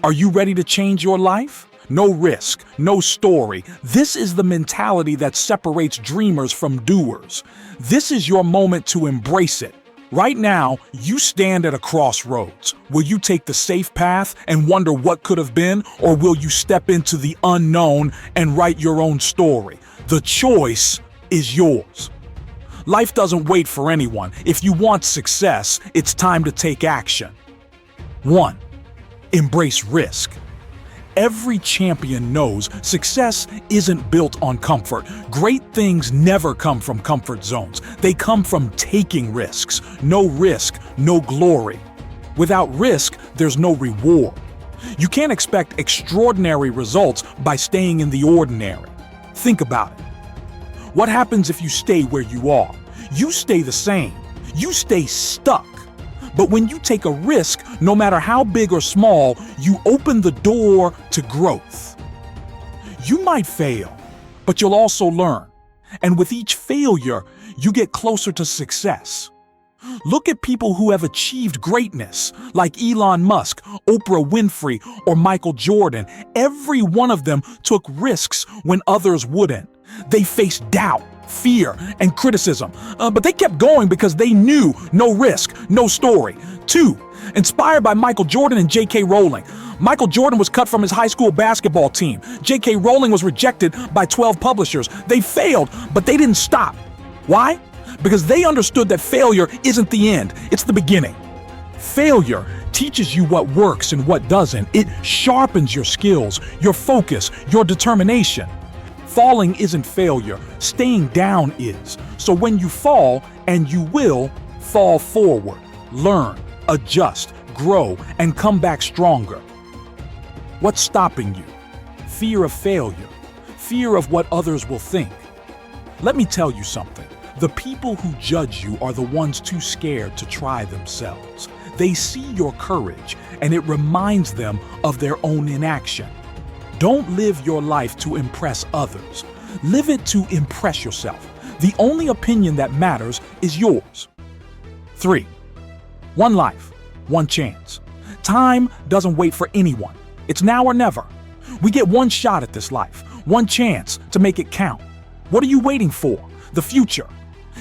Are you ready to change your life? No risk, no story. This is the mentality that separates dreamers from doers. This is your moment to embrace it. Right now, you stand at a crossroads. Will you take the safe path and wonder what could have been, or will you step into the unknown and write your own story? The choice is yours. Life doesn't wait for anyone. If you want success, it's time to take action. 1. Embrace risk. Every champion knows success isn't built on comfort. Great things never come from comfort zones. They come from taking risks. No risk, no glory. Without risk, there's no reward. You can't expect extraordinary results by staying in the ordinary. Think about it. What happens if you stay where you are? You stay the same. You stay stuck. But when you take a risk, no matter how big or small, you open the door to growth. You might fail, but you'll also learn. And with each failure, you get closer to success. Look at people who have achieved greatness, like Elon Musk, Oprah Winfrey, or Michael Jordan. Every one of them took risks when others wouldn't. They faced doubt, fear, and criticism, but they kept going because they knew no risk, no story. 2. Inspired by Michael Jordan and J.K. Rowling. Michael Jordan was cut from his high school basketball team. J.K. Rowling was rejected by 12 publishers. They failed, but they didn't stop. Why? Because they understood that failure isn't the end, it's the beginning. Failure teaches you what works and what doesn't. It sharpens your skills, your focus, your determination. Falling isn't failure, staying down is. So when you fall, and you will, fall forward, learn, adjust, grow, and come back stronger. What's stopping you? Fear of failure, fear of what others will think. Let me tell you something. The people who judge you are the ones too scared to try themselves. They see your courage, and it reminds them of their own inaction. Don't live your life to impress others. Live it to impress yourself. The only opinion that matters is yours. 3. One life, one chance. Time doesn't wait for anyone. It's now or never. We get one shot at this life, one chance to make it count. What are you waiting for? The future.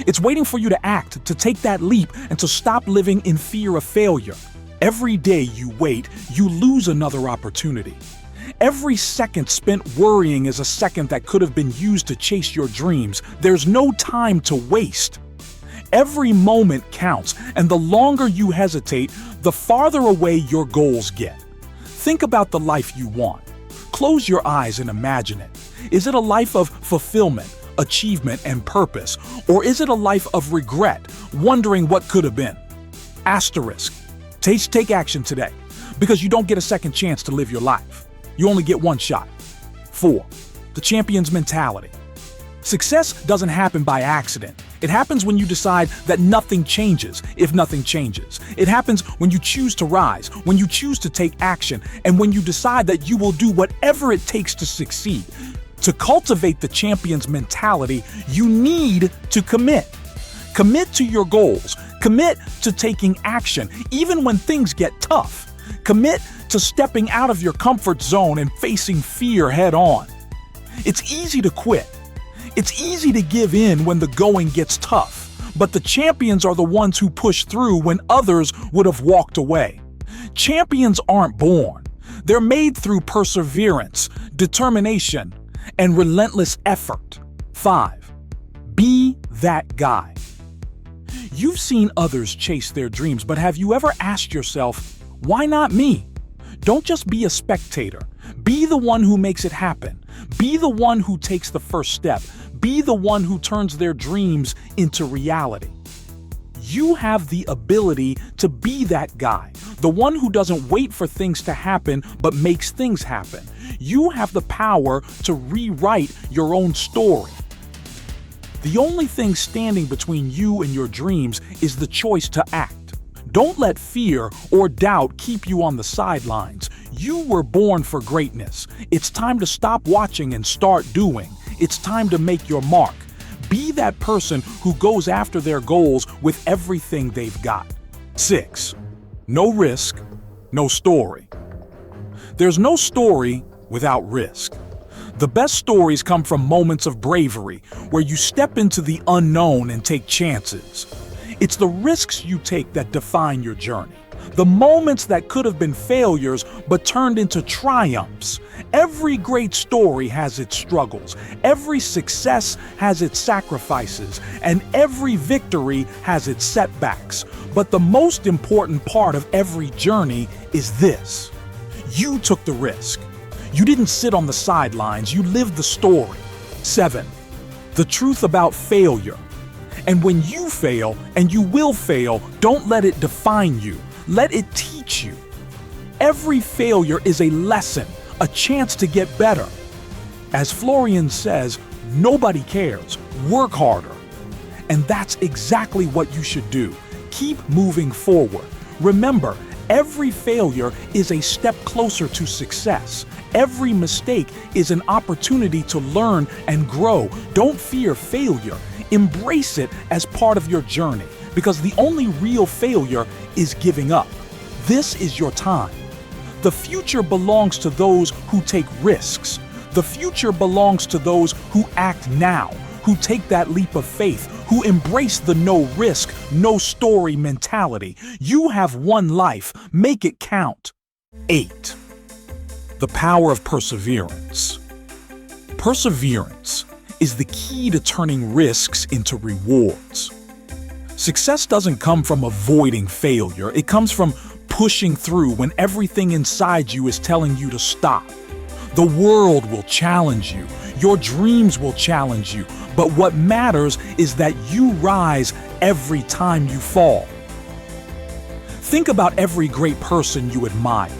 It's waiting for you to act, to take that leap, and to stop living in fear of failure. Every day you wait, you lose another opportunity. Every second spent worrying is a second that could have been used to chase your dreams. There's no time to waste. Every moment counts, and the longer you hesitate, the farther away your goals get. Think about the life you want. Close your eyes and imagine it. Is it a life of fulfillment, achievement, and purpose? Or is it a life of regret, wondering what could have been? Asterisk. Take action today, because you don't get a second chance to live your life. You only get one shot. 4. The champion's mentality. Success doesn't happen by accident. It happens when you decide that nothing changes if nothing changes. It happens when you choose to rise, when you choose to take action, and when you decide that you will do whatever it takes to succeed. To cultivate the champion's mentality, you need to commit. Commit to your goals. Commit to taking action, even when things get tough. Commit to stepping out of your comfort zone and facing fear head on. It's easy to quit. It's easy to give in when the going gets tough, but the champions are the ones who push through when others would have walked away. Champions aren't born. They're made through perseverance, determination, and relentless effort. 5. Be that guy. You've seen others chase their dreams, but have you ever asked yourself, why not me? Don't just be a spectator. Be the one who makes it happen. Be the one who takes the first step. Be the one who turns their dreams into reality. You have the ability to be that guy, the one who doesn't wait for things to happen but makes things happen. You have the power to rewrite your own story. The only thing standing between you and your dreams is the choice to act. Don't let fear or doubt keep you on the sidelines. You were born for greatness. It's time to stop watching and start doing. It's time to make your mark. Be that person who goes after their goals with everything they've got. 6. No risk, no story. There's no story without risk. The best stories come from moments of bravery, where you step into the unknown and take chances. It's the risks you take that define your journey. The moments that could have been failures but turned into triumphs. Every great story has its struggles, every success has its sacrifices, and every victory has its setbacks. But the most important part of every journey is this: you took the risk. You didn't sit on the sidelines, you lived the story. 7. The truth about failure. And when you fail, and you will fail, don't let it define you. Let it teach you. Every failure is a lesson, a chance to get better. As Florian says, nobody cares. Work harder. And that's exactly what you should do. Keep moving forward. Remember, every failure is a step closer to success. Every mistake is an opportunity to learn and grow. Don't fear failure. Embrace it as part of your journey, because the only real failure is giving up. This is your time. The future belongs to those who take risks. The future belongs to those who act now, who take that leap of faith, who embrace the no risk, no story mentality. You have one life. Make it count. 8. The power of perseverance. Perseverance is the key to turning risks into rewards. Success doesn't come from avoiding failure. It comes from pushing through when everything inside you is telling you to stop. The world will challenge you. Your dreams will challenge you. But what matters is that you rise every time you fall. Think about every great person you admire.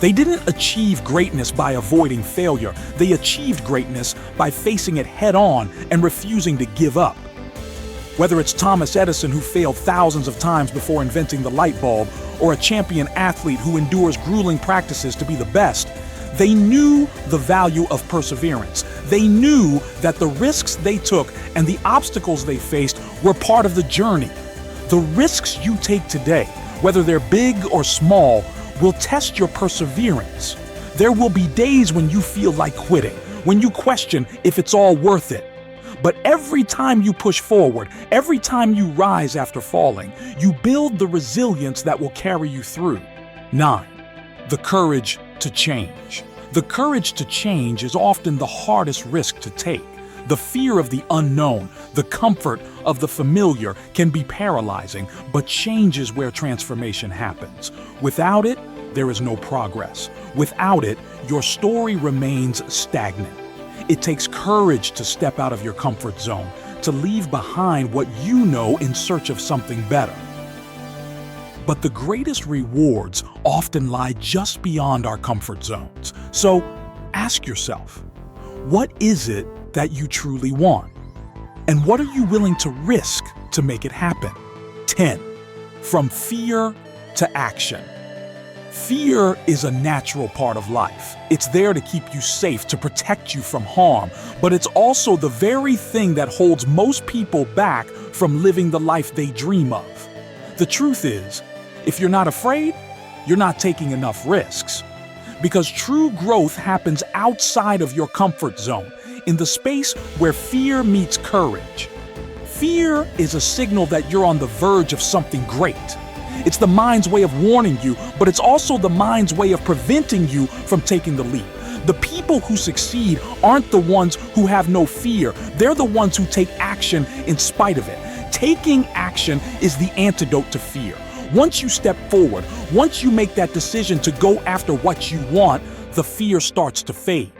They didn't achieve greatness by avoiding failure. They achieved greatness by facing it head-on and refusing to give up. Whether it's Thomas Edison, who failed thousands of times before inventing the light bulb, or a champion athlete who endures grueling practices to be the best, they knew the value of perseverance. They knew that the risks they took and the obstacles they faced were part of the journey. The risks you take today, whether they're big or small, will test your perseverance. There will be days when you feel like quitting, when you question if it's all worth it. But every time you push forward, every time you rise after falling, you build the resilience that will carry you through. 9. The courage to change. The courage to change is often the hardest risk to take. The fear of the unknown, the comfort of the familiar can be paralyzing, but change is where transformation happens. Without it, there is no progress. Without it, your story remains stagnant. It takes courage to step out of your comfort zone, to leave behind what you know in search of something better. But the greatest rewards often lie just beyond our comfort zones. So ask yourself, what is it that you truly want? And what are you willing to risk to make it happen? 10. From fear to action. Fear is a natural part of life. It's there to keep you safe, to protect you from harm, but it's also the very thing that holds most people back from living the life they dream of. The truth is, if you're not afraid, you're not taking enough risks. Because true growth happens outside of your comfort zone, in the space where fear meets courage. Fear is a signal that you're on the verge of something great. It's the mind's way of warning you, but it's also the mind's way of preventing you from taking the leap. The people who succeed aren't the ones who have no fear. They're the ones who take action in spite of it. Taking action is the antidote to fear. Once you step forward, once you make that decision to go after what you want, the fear starts to fade.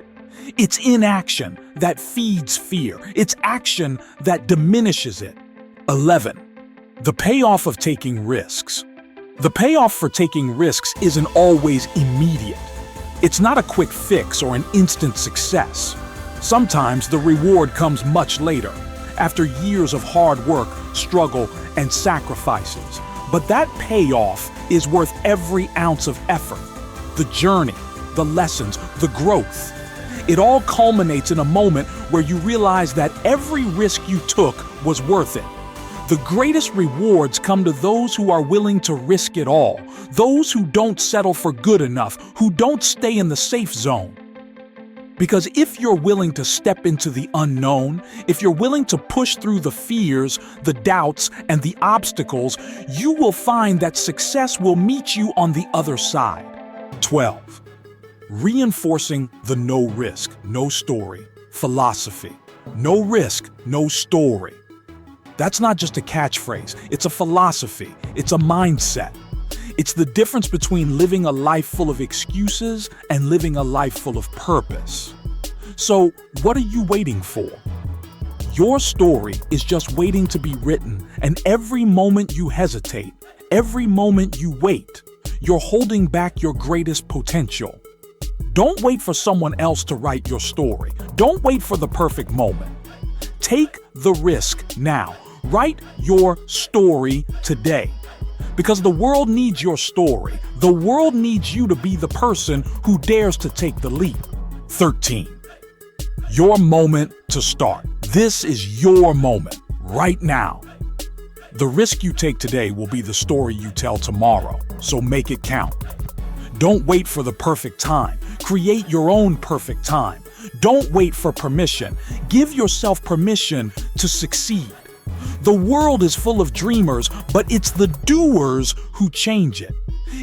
It's inaction that feeds fear. It's action that diminishes it. 11. The payoff of taking risks. The payoff for taking risks isn't always immediate. It's not a quick fix or an instant success. Sometimes the reward comes much later, after years of hard work, struggle, and sacrifices. But that payoff is worth every ounce of effort. The journey, the lessons, the growth. It all culminates in a moment where you realize that every risk you took was worth it. The greatest rewards come to those who are willing to risk it all, those who don't settle for good enough, who don't stay in the safe zone. Because if you're willing to step into the unknown, if you're willing to push through the fears, the doubts, and the obstacles, you will find that success will meet you on the other side. 12. Reinforcing the no risk, no story philosophy. No risk, no story. That's not just a catchphrase, it's a philosophy, it's a mindset. It's the difference between living a life full of excuses and living a life full of purpose. So, what are you waiting for? Your story is just waiting to be written, and every moment you hesitate, every moment you wait, you're holding back your greatest potential. Don't wait for someone else to write your story. Don't wait for the perfect moment. Take the risk now. Write your story today. Because the world needs your story. The world needs you to be the person who dares to take the leap. 13. Your moment to start. This is your moment, right now. The risk you take today will be the story you tell tomorrow, so make it count. Don't wait for the perfect time. Create your own perfect time. Don't wait for permission. Give yourself permission to succeed. The world is full of dreamers, but it's the doers who change it.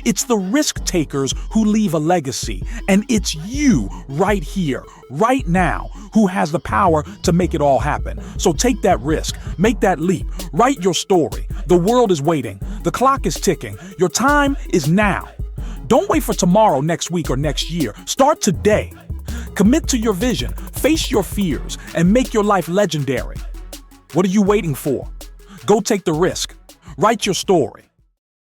It's the risk takers who leave a legacy, and it's you right here, right now, who has the power to make it all happen. So take that risk, make that leap, write your story. The world is waiting. The clock is ticking. Your time is now. Don't wait for tomorrow, next week, or next year. Start today. Commit to your vision, face your fears, and make your life legendary. What are you waiting for? Go take the risk. Write your story.